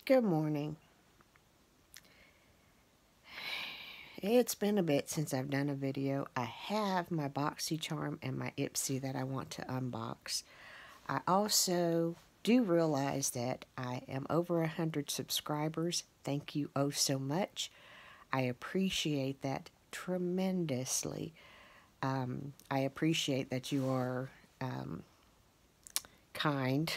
Good morning. It's been a bit since I've done a video. I have my BoxyCharm and my Ipsy that I want to unbox. I also do realize that I am over 100 subscribers. Thank you oh so much. I appreciate that tremendously. I appreciate that you are kind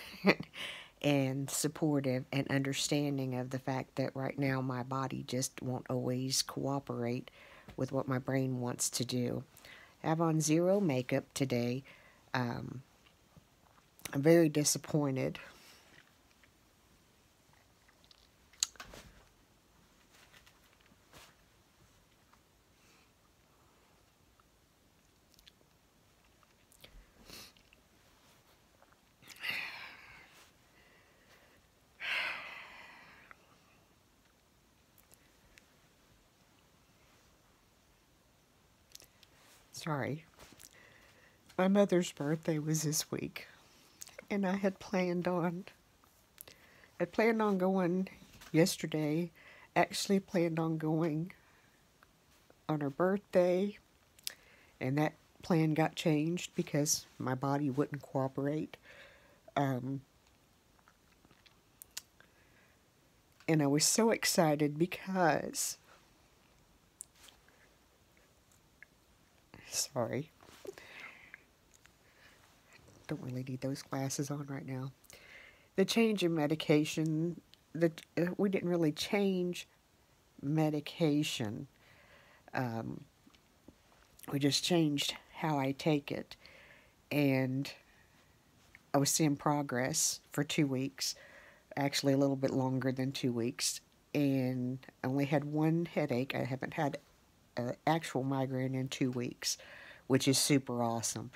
and supportive and understanding of the fact that right now my body just won't always cooperate with what my brain wants to do. I have on zero makeup today. I'm very disappointed. Sorry. My mother's birthday was this week, and I had planned on going yesterday. Actually planned on going on her birthday, and that plan got changed because my body wouldn't cooperate. Um, and I was so excited because, sorry, don't really need those glasses on right now. The change in medication, we didn't really change medication. Um, we just changed how I take it. And I was seeing progress for 2 weeks, actually a little bit longer than 2 weeks. And I only had one headache. I haven't had an actual migraine in 2 weeks, which is super awesome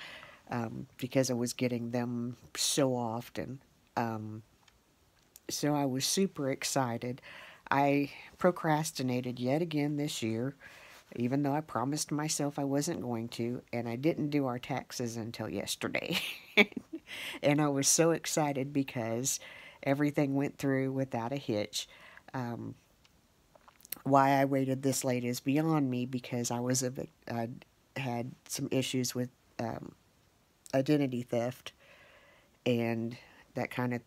because I was getting them so often. So I was super excited. I procrastinated yet again this year, even though I promised myself I wasn't going to, and I didn't do our taxes until yesterday. And I was so excited because everything went through without a hitch. Why I waited this late is beyond me because I had some issues with identity theft, and that kind of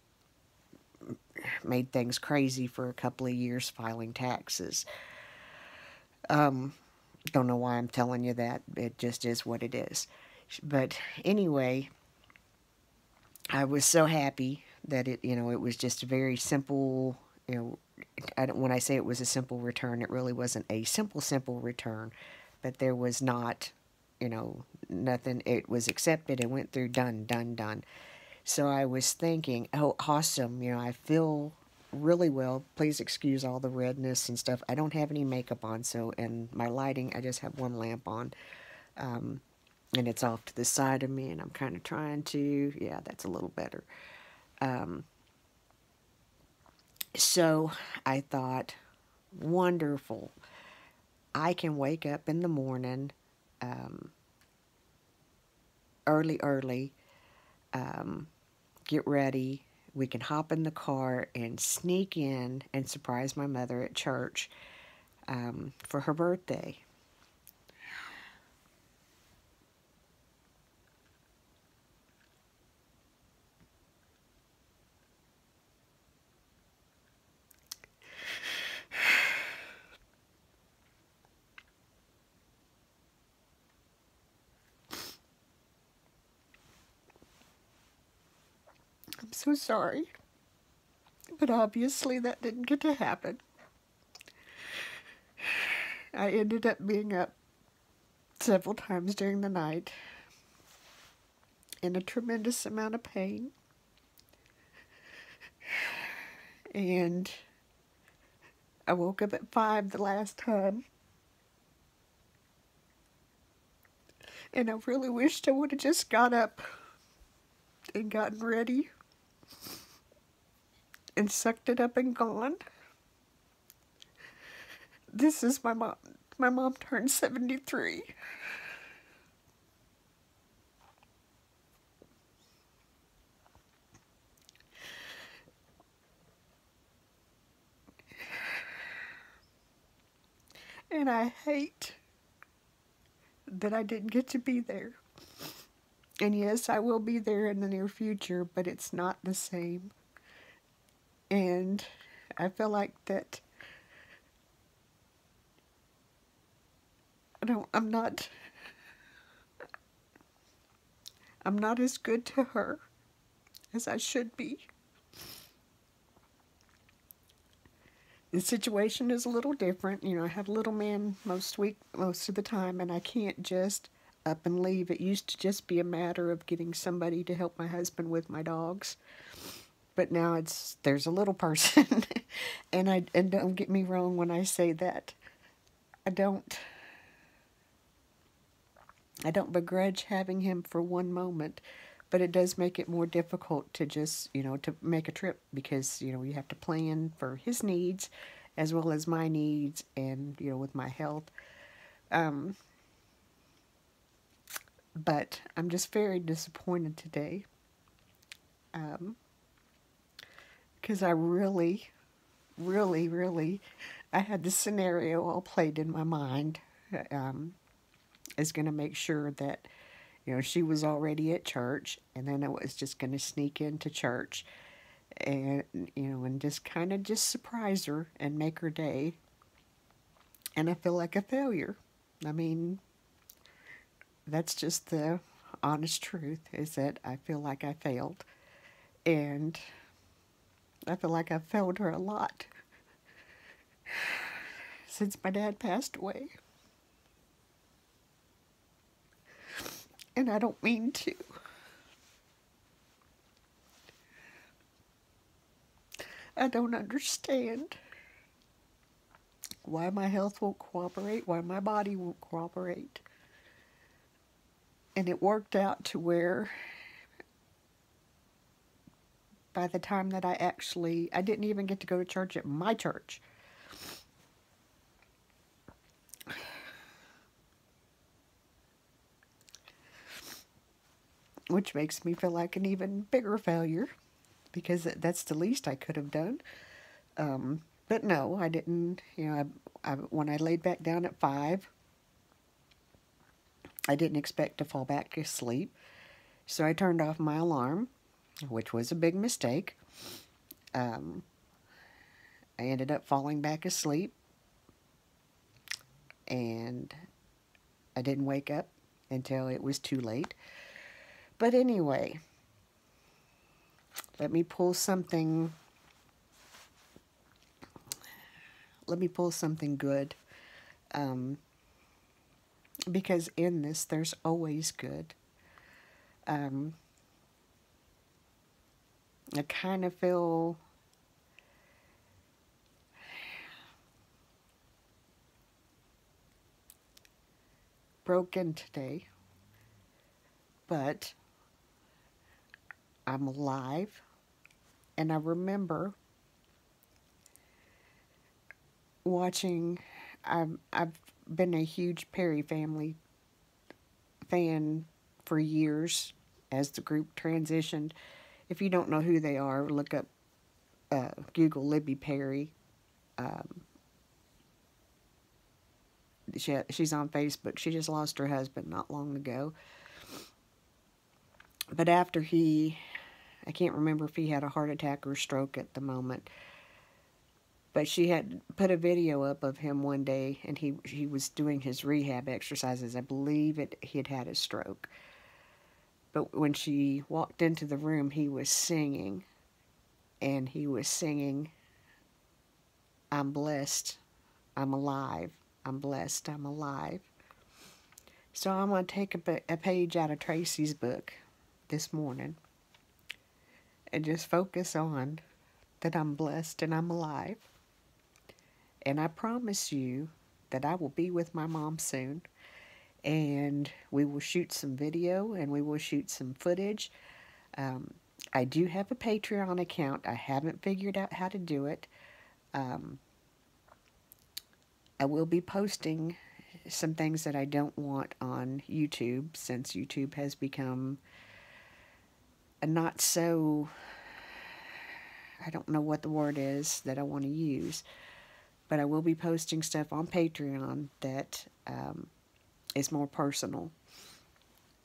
made things crazy for a couple of years filing taxes. Don't know why I'm telling you that. It just is what it is. But anyway, I was so happy that it was just a very simple, when I say it was a simple return, it really wasn't a simple return, but there was not, nothing. It was accepted and went through, done, done, done. So I was thinking, oh, awesome, I feel really well. Please excuse all the redness and stuff. I don't have any makeup on, and my lighting, I just have one lamp on, and it's off to the side of me, and I'm kind of trying to, yeah, that's a little better. So I thought, wonderful. I can wake up in the morning, early, get ready. We can hop in the car and sneak in and surprise my mother at church for her birthday. I'm so sorry, but obviously that didn't get to happen. I ended up being up several times during the night in a tremendous amount of pain. And I woke up at 5 the last time. And I really wished I would have just got up and gotten ready and sucked it up and gone. This is my mom. My mom turned 73. And I hate that I didn't get to be there. And yes, I will be there in the near future, but it's not the same. And I feel like that I'm not as good to her as I should be. The situation is a little different. You know, I have a little man most of the time, and I can't just up and leave. It used to just be a matter of getting somebody to help my husband with my dogs. But now there's a little person. and don't get me wrong when I say that. I don't begrudge having him for one moment, but it does make it more difficult to just, to make a trip because, you have to plan for his needs as well as my needs and, with my health. But I'm just very disappointed today because I really, really, really, I had this scenario all played in my mind. Is going to make sure that, she was already at church, and then I was just going to sneak into church and, and just kind of just surprise her and make her day. And I feel like a failure. I mean, that's just the honest truth, is that I feel like I failed. And I feel like I've failed her a lot since my dad passed away. And I don't mean to. I don't understand why my health won't cooperate, why my body won't cooperate. And it worked out to where by the time that I didn't even get to go to church at my church. Which makes me feel like an even bigger failure, because that's the least I could have done. But no, I didn't. When I laid back down at 5, I didn't expect to fall back asleep. So I turned off my alarm, which was a big mistake. I ended up falling back asleep, and I didn't wake up until it was too late. But anyway, let me pull something good, because in this there's always good. I kind of feel broken today, but I'm alive, and I remember watching. I've been a huge Perry family fan for years as the group transitioned. If you don't know who they are, look up, Google Libby Perry. She's on Facebook. She just lost her husband not long ago. But after I can't remember if he had a heart attack or stroke at the moment, but she had put a video up of him one day, and he was doing his rehab exercises. I believe he had had a stroke. But when she walked into the room, he was singing, and he was singing, "I'm blessed, I'm alive, I'm blessed, I'm alive." So I'm going to take a page out of Tracy's book this morning and just focus on that I'm blessed and I'm alive. And I promise you that I will be with my mom soon, and we will shoot some video and we will shoot some footage. I do have a Patreon account. I haven't figured out how to do it. I will be posting some things that I don't want on YouTube, since YouTube has become a not so, I don't know what the word is that I want to use, but I will be posting stuff on Patreon that is more personal.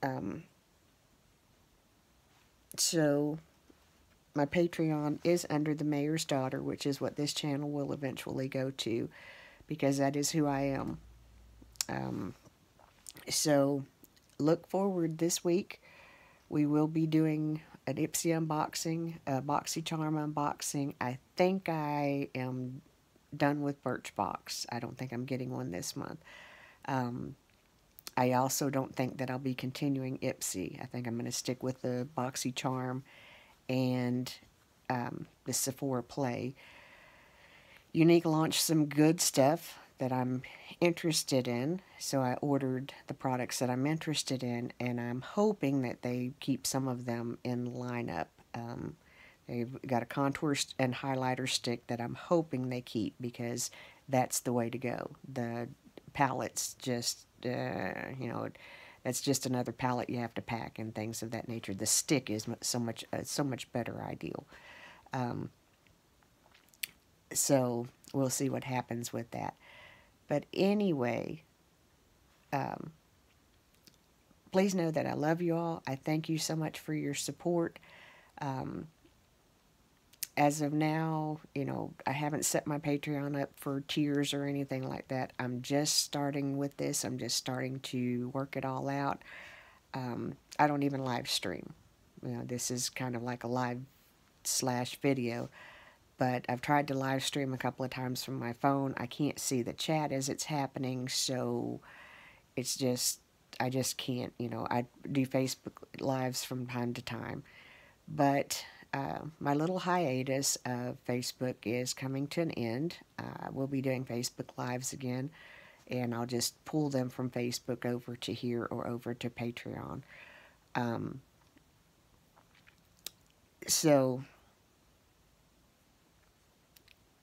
Um, so my Patreon is under the Mayor's Daughter, which is what this channel will eventually go to, because that is who I am. So look forward this week. We will be doing an Ipsy unboxing, a BoxyCharm unboxing. I think I am done with Birchbox. I don't think I'm getting one this month. I also don't think that I'll be continuing Ipsy. I think I'm going to stick with the BoxyCharm and the Sephora Play. Unique launched some good stuff that I'm interested in, so I ordered the products that I'm interested in, and I'm hoping that they keep some of them in lineup. They've got a contour and highlighter stick that I'm hoping they keep, because that's the way to go. The palettes just, that's just another palette you have to pack and things of that nature. The stick is so much better ideal. So we'll see what happens with that. But anyway, please know that I love you all. I thank you so much for your support. As of now, I haven't set my Patreon up for tiers or anything like that. I'm just starting with this. I'm just starting to work it all out. I don't even live stream. This is kind of like a live/video. But I've tried to live stream a couple of times from my phone. I can't see the chat as it's happening, so it's just, I just can't, I do Facebook Lives from time to time. But my little hiatus of Facebook is coming to an end. We'll be doing Facebook Lives again, and I'll just pull them from Facebook over to here or over to Patreon. So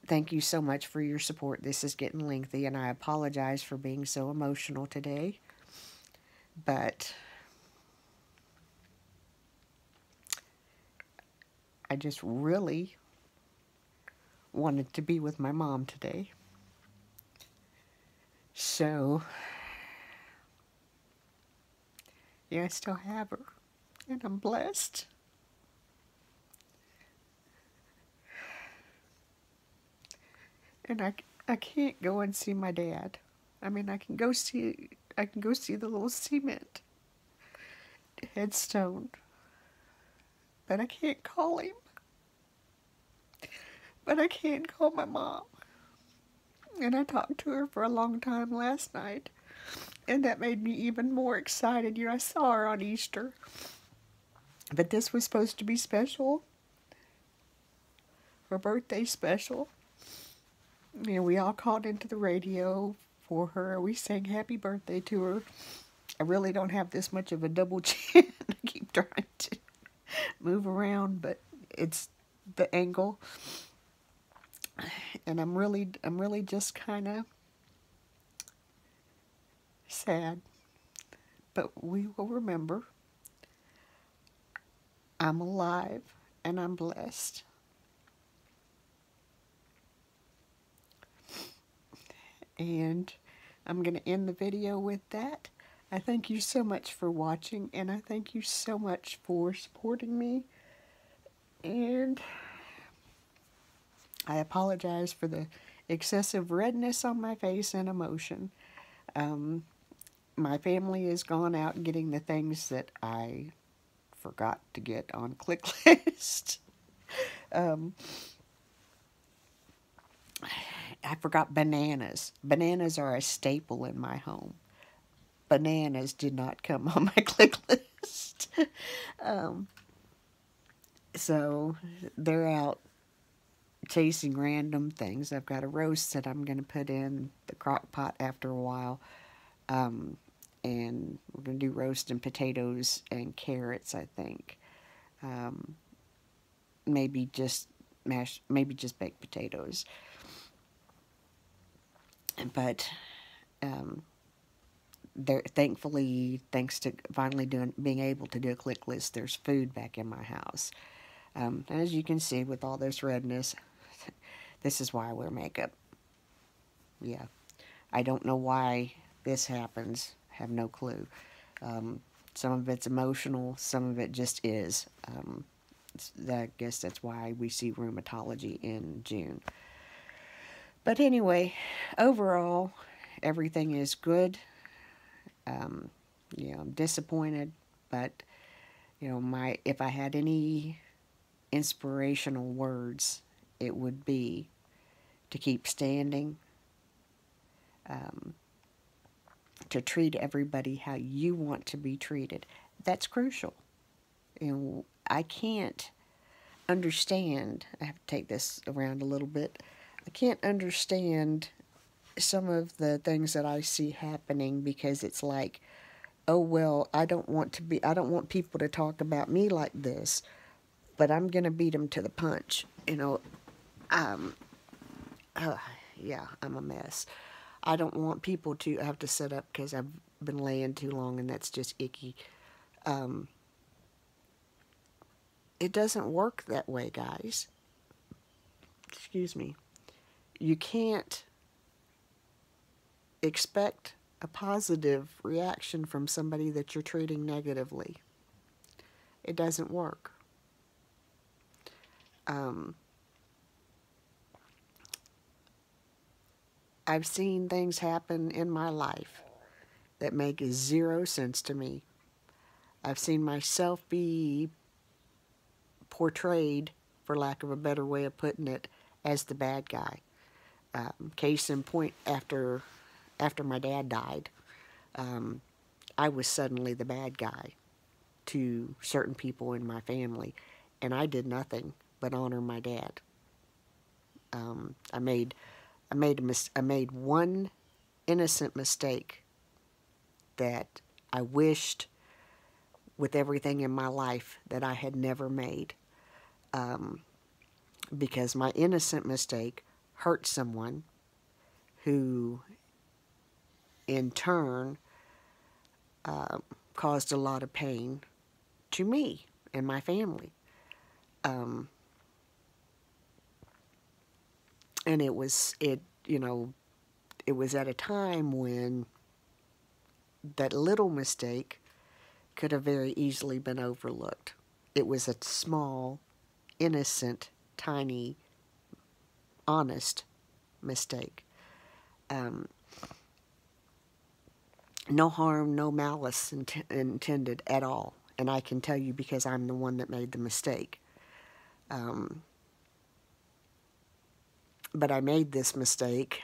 thank you so much for your support. This is getting lengthy, and I apologize for being so emotional today. But I just really wanted to be with my mom today. So, yeah, I still have her, and I'm blessed. And I can't go and see my dad. I mean, I can go see the little cement headstone, but I can't call him. But I can call my mom. And I talked to her for a long time last night, and that made me even more excited. I saw her on Easter, but this was supposed to be special, her birthday special. We all called into the radio for her. We sang happy birthday to her. I really don't have this much of a double chin. I keep trying to move around, but it's the angle. And I'm really just kind of sad. But we will remember I'm alive and I'm blessed. And I'm going to end the video with that. I thank you so much for watching, and I thank you so much for supporting me. And I apologize for the excessive redness on my face and emotion. My family has gone out getting the things that I forgot to get on ClickList. I forgot bananas. Bananas are a staple in my home. Bananas did not come on my ClickList. So they're out chasing random things. I've got a roast that I'm going to put in the crock pot after a while. And we're going to do roast and potatoes and carrots, I think. Maybe just baked potatoes. But thankfully, thanks to finally being able to do a ClickList, there's food back in my house. As you can see, with all this redness, this is why I wear makeup. yeah, I don't know why this happens. Have no clue. Some of it's emotional, some of it just is. I guess that's why we see rheumatology in June. But anyway, overall, everything is good. Um, I'm disappointed, but my if I had any inspirational words, it would be to keep standing, um, to treat everybody how you want to be treated. That's crucial. I can't understand. I have to take this around a little bit. I can't understand some of the things that I see happening because it's like, oh well, I don't want people to talk about me like this, but I'm gonna beat them to the punch. Um, uh, yeah, I'm a mess. I don't want people to have to sit up because I've been laying too long, and that's just icky. Um, it doesn't work that way, guys. Excuse me. You can't expect a positive reaction from somebody that you're treating negatively. It doesn't work. Um, I've seen things happen in my life that make zero sense to me. I've seen myself be portrayed, for lack of a better way of putting it, as the bad guy. Case in point, after my dad died, um, I was suddenly the bad guy to certain people in my family, and I did nothing but honor my dad. I made one innocent mistake that I wished with everything in my life that I had never made, because my innocent mistake hurt someone who in turn caused a lot of pain to me and my family. Um, and it was at a time when that little mistake could have very easily been overlooked. It was a small, innocent, tiny, honest mistake. Um, no harm, no malice intended at all. And I can tell you because I'm the one that made the mistake. Um, but I made this mistake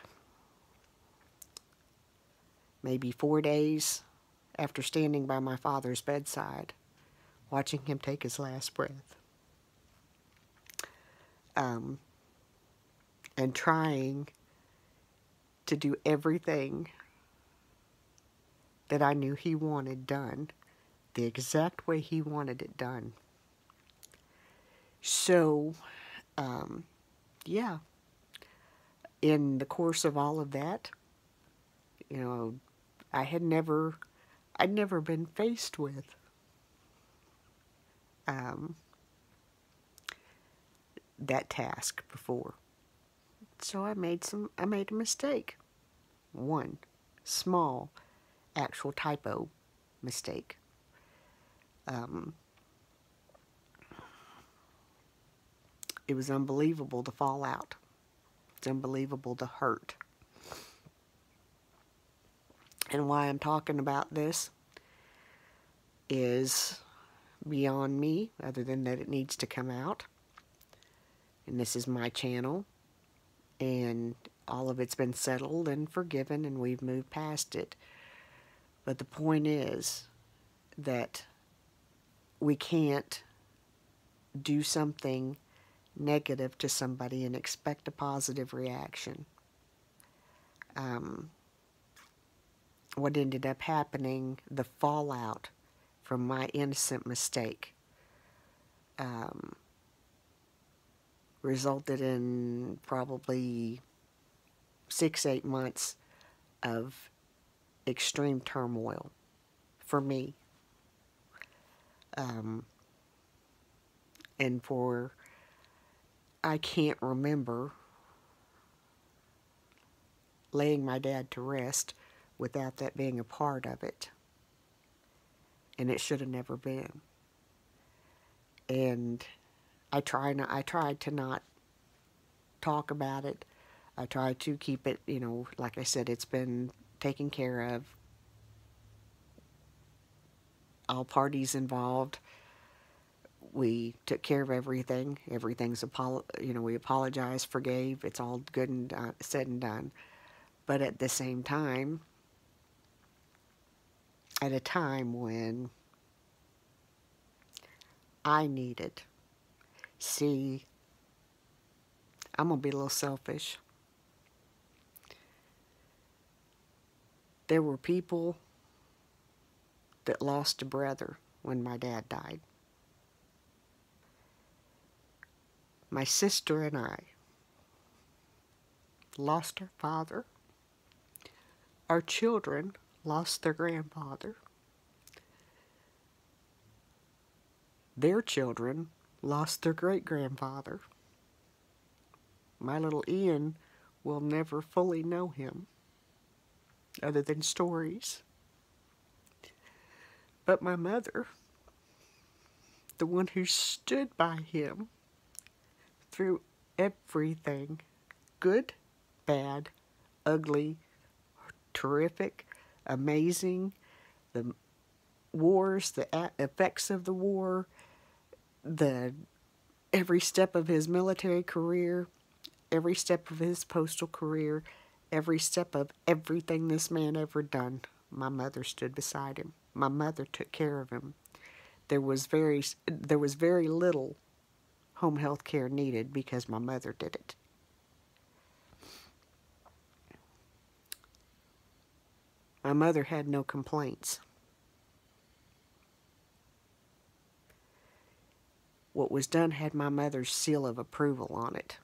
maybe 4 days after standing by my father's bedside, watching him take his last breath, um, and trying to do everything that I knew he wanted done the exact way he wanted it done. So, yeah, in the course of all of that, you know, I'd never been faced with um, that task before. So I made a mistake. One small actual typo mistake. Um, it was unbelievable to fall out. It's unbelievable to hurt. And why I'm talking about this is beyond me, other than that it needs to come out. And this is my channel, and all of it's been settled and forgiven, and we've moved past it. But the point is that we can't do something negative to somebody and expect a positive reaction. What ended up happening, the fallout from my innocent mistake, resulted in probably 6-8 months of extreme turmoil for me. And I can't remember laying my dad to rest without that being a part of it. And it should have never been. And I tried to not talk about it. I tried to keep it, like I said, it's been taken care of. All parties involved. We took care of everything. We apologized, forgave. It's all good and said and done. But at the same time, at a time when I needed, see, I'm going to be a little selfish. There were people that lost a brother when my dad died. My sister and I lost our father. Our children lost their grandfather. Their children lost their great-grandfather. My little Ian will never fully know him, other than stories. But my mother, the one who stood by him through everything, good, bad, ugly, terrific, amazing, the wars, the effects of the war, every step of his military career, every step of his postal career, every step of everything this man ever done, my mother stood beside him. My mother took care of him. There was very little home health care needed because my mother did it. My mother had no complaints. What was done had my mother's seal of approval on it.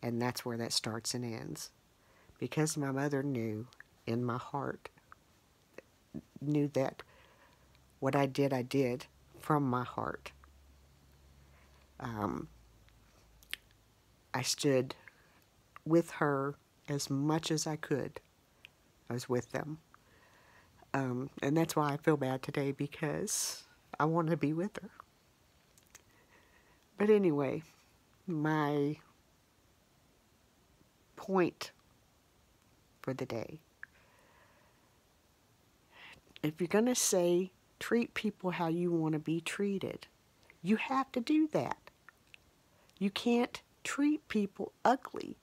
And that's where that starts and ends. Because my mother knew in my heart, knew that what I did from my heart. I stood with her as much as I could. I was with them. And that's why I feel bad today, because I want to be with her. But anyway, my point for the day. If you're going to say treat people how you want to be treated, you have to do that. You can't treat people ugly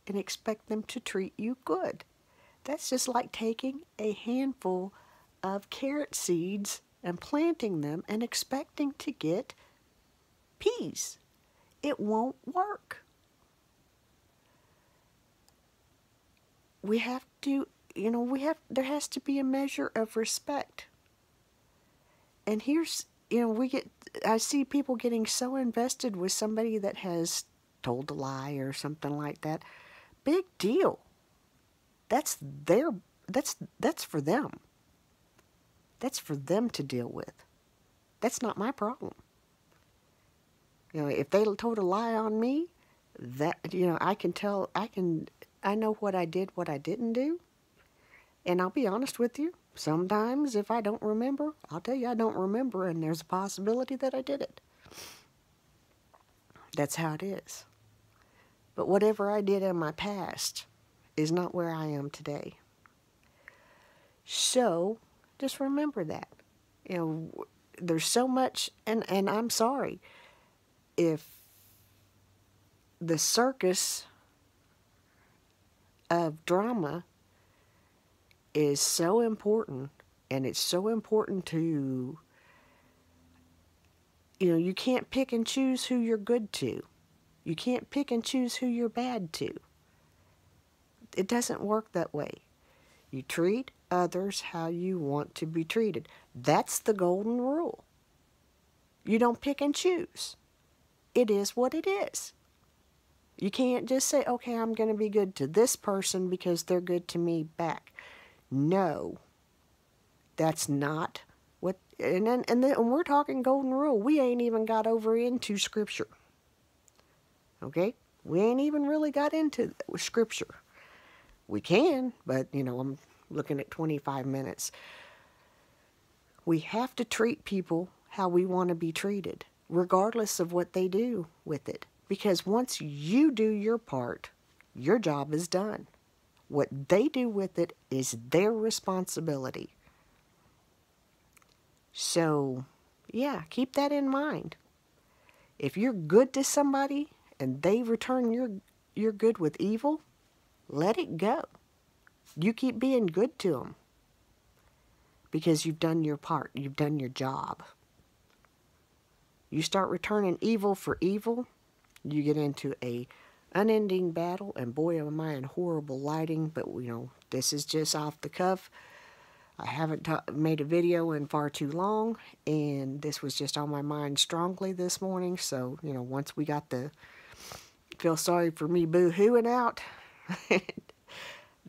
and expect them to treat you good. That's just like taking a handful of carrot seeds and planting them and expecting to get peas. It won't work. We have to, there has to be a measure of respect. And here's, I see people getting so invested with somebody that has told a lie or something like that. Big deal. That's for them. That's for them to deal with. That's not my problem. If they told a lie on me, I know what I did, what I didn't do. And I'll be honest with you, sometimes if I don't remember, I'll tell you I don't remember, and there's a possibility that I did it. That's how it is. But whatever I did in my past is not where I am today. So, just remember that. There's so much, and I'm sorry, if the circus of drama is so important, and it's so important to, you can't pick and choose who you're good to. You can't pick and choose who you're bad to. It doesn't work that way. You treat others how you want to be treated. That's the golden rule. You don't pick and choose. It is what it is. You can't just say, okay, I'm going to be good to this person because they're good to me back. No, that's not what, and we're talking golden rule. We ain't even got over into Scripture. Okay? We ain't even really got into scripture. We can, but, I'm looking at 25 minutes. We have to treat people how we want to be treated, regardless of what they do with it. Because once you do your part, your job is done. What they do with it is their responsibility. So, yeah, keep that in mind. If you're good to somebody and they return your good with evil, let it go. You keep being good to them because you've done your part. You've done your job. You start returning evil for evil, you get into a unending battle, and boy, am I in horrible lighting, but, this is just off the cuff. I haven't made a video in far too long, and this was just on my mind strongly this morning, so, once we got the feel sorry for me boo-hooing out,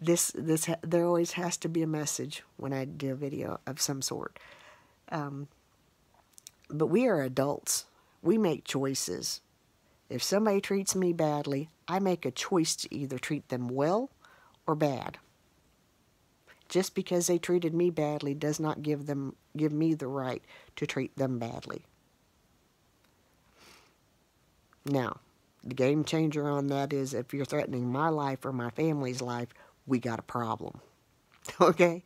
there always has to be a message when I do a video of some sort. But we are adults. We make choices. If somebody treats me badly, I make a choice to either treat them well or bad. Just because they treated me badly does not give me the right to treat them badly. Now, the game changer on that is if you're threatening my life or my family's life, we got a problem. Okay?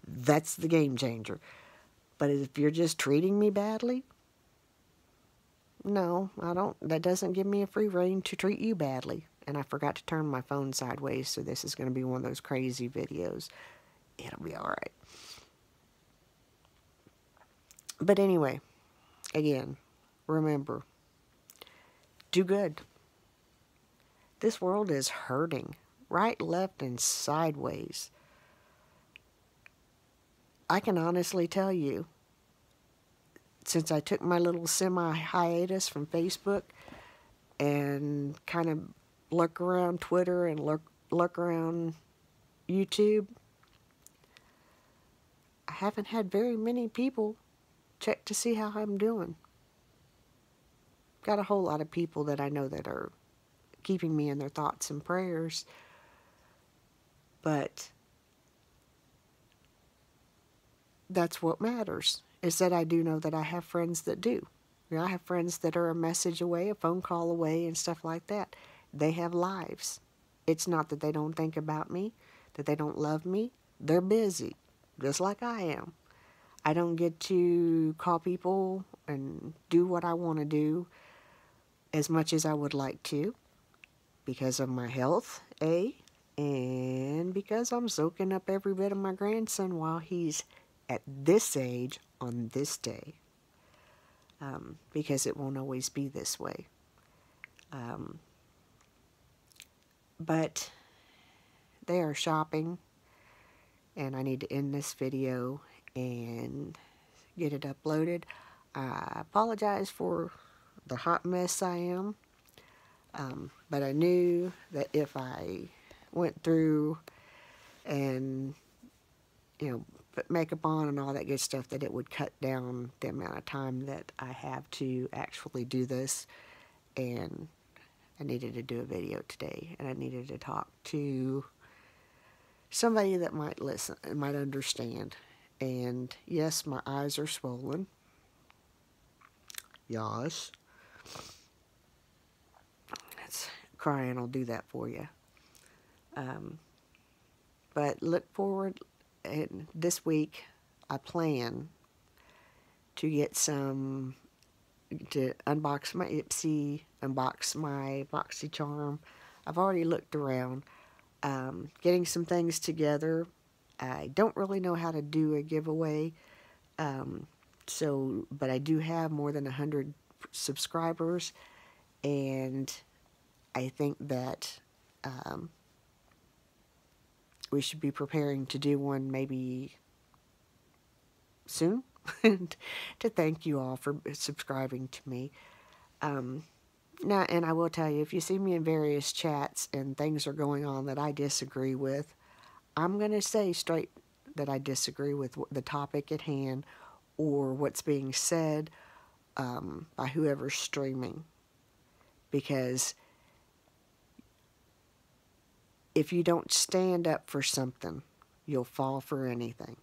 That's the game changer. But if you're just treating me badly, no, I don't. That doesn't give me a free rein to treat you badly. And I forgot to turn my phone sideways, so this is going to be one of those crazy videos. It'll be alright. But anyway, again, remember, do good. This world is hurting. Right, left, and sideways. I can honestly tell you, since I took my little semi-hiatus from Facebook and kind of lurk around Twitter and lurk around YouTube, I haven't had very many people check to see how I'm doing. Got a whole lot of people that I know that are keeping me in their thoughts and prayers, but that's what matters, is that I do know that I have friends that do. I have friends that are a message away, a phone call away, and stuff like that. They have lives. It's not that they don't think about me, that they don't love me. They're busy, just like I am. I don't get to call people and do what I want to do as much as I would like to because of my health, and because I'm soaking up every bit of my grandson while he's at this age on this day, because it won't always be this way. But they are shopping, and I need to end this video and get it uploaded. I apologize for the hot mess I am, but I knew that if I went through and, put makeup on and all that good stuff, that it would cut down the amount of time that I have to actually do this. And I needed to do a video today, and I needed to talk to somebody that might listen and might understand. And yes, my eyes are swollen. Yes. That's crying will do that for you. But look forward, and this week I plan to get to unbox my Ipsy, unbox my BoxyCharm. I've already looked around, getting some things together. I don't really know how to do a giveaway, but I do have more than 100 subscribers, and I think that we should be preparing to do one maybe soon to thank you all for subscribing to me. Now, and I will tell you, if you see me in various chats and things are going on that I disagree with, I'm going to say straight that I disagree with the topic at hand or what's being said by whoever's streaming. Because if you don't stand up for something, you'll fall for anything.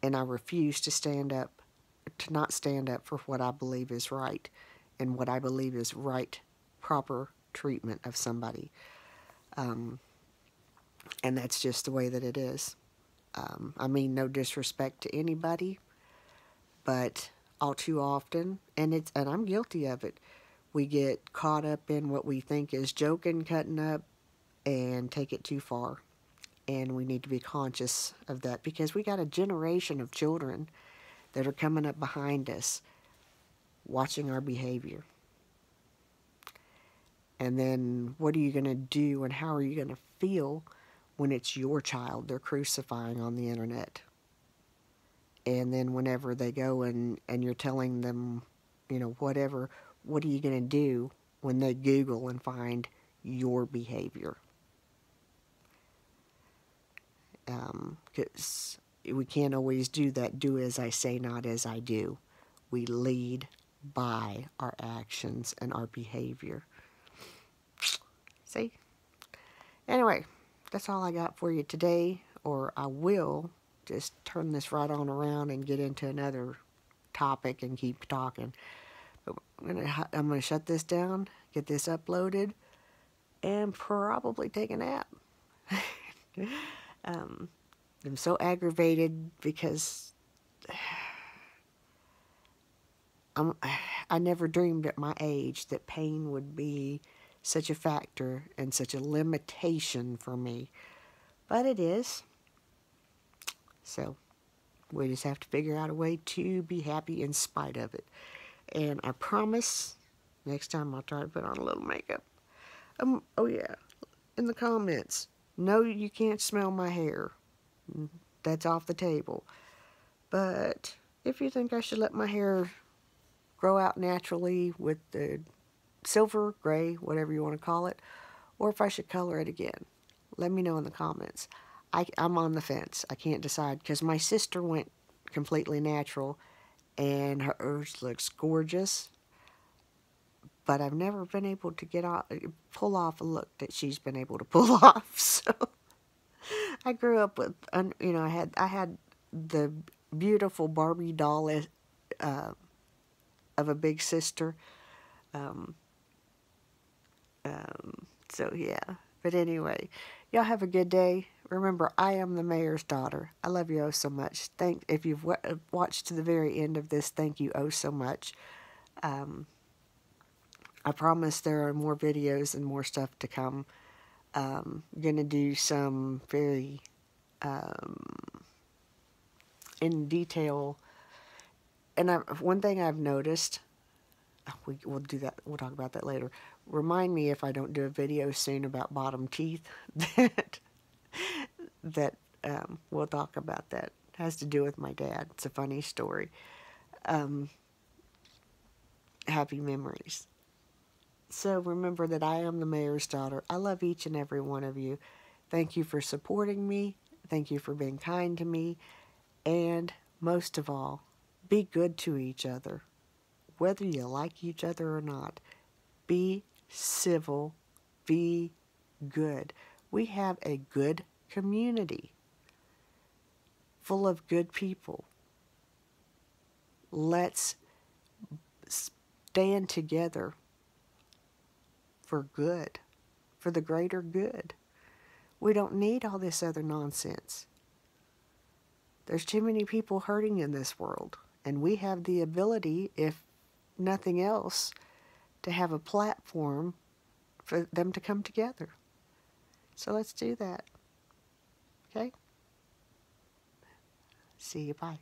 And I refuse to not stand up for what I believe is right and what I believe is right, proper treatment of somebody. And that's just the way that it is. I mean, no disrespect to anybody, but all too often, and I'm guilty of it, we get caught up in what we think is joking, cutting up, and take it too far. And we need to be conscious of that, because we got a generation of children that are coming up behind us watching our behavior. And then what are you going to do, and how are you going to feel when it's your child they're crucifying on the internet? And then whenever they go and you're telling them, whatever, what are you going to do when they Google and find your behavior? Because we can't always do that, do as I say, not as I do. We lead by our actions and our behavior. See? Anyway, that's all I got for you today, or I will just turn this right on around and get into another topic and keep talking. But I'm gonna shut this down, get this uploaded, and probably take a nap. I'm so aggravated because I never dreamed at my age that pain would be such a factor and such a limitation for me. But it is. So we just have to figure out a way to be happy in spite of it. And I promise next time I'll try to put on a little makeup. Oh yeah, in the comments, no, you can't smell my hair. That's off the table. But if you think I should let my hair grow out naturally with the silver, gray, whatever you want to call it, or if I should color it again, let me know in the comments. I'm on the fence. I can't decide, because my sister went completely natural and hers looks gorgeous, but I've never been able to pull off a look that she's been able to pull off. So I grew up with, I had the beautiful Barbie doll of a big sister. So yeah. But anyway, y'all have a good day. Remember, I am the mayor's daughter. I love you oh so much. If you've watched to the very end of this, thank you oh so much. I promise there are more videos and more stuff to come. I'm going to do some very in detail. And one thing I've noticed, we'll do that. We'll talk about that later. Remind me if I don't do a video soon about bottom teeth that we'll talk about that. It has to do with my dad. It's a funny story. Happy memories. So remember that I am the mayor's daughter. I love each and every one of you. Thank you for supporting me. Thank you for being kind to me. And most of all, be good to each other. Whether you like each other or not, be civil, be good. We have a good community full of good people. Let's stand together for good, for the greater good. We don't need all this other nonsense. There's too many people hurting in this world, and we have the ability, if nothing else, to have a platform for them to come together. So let's do that. Okay? See you. Bye.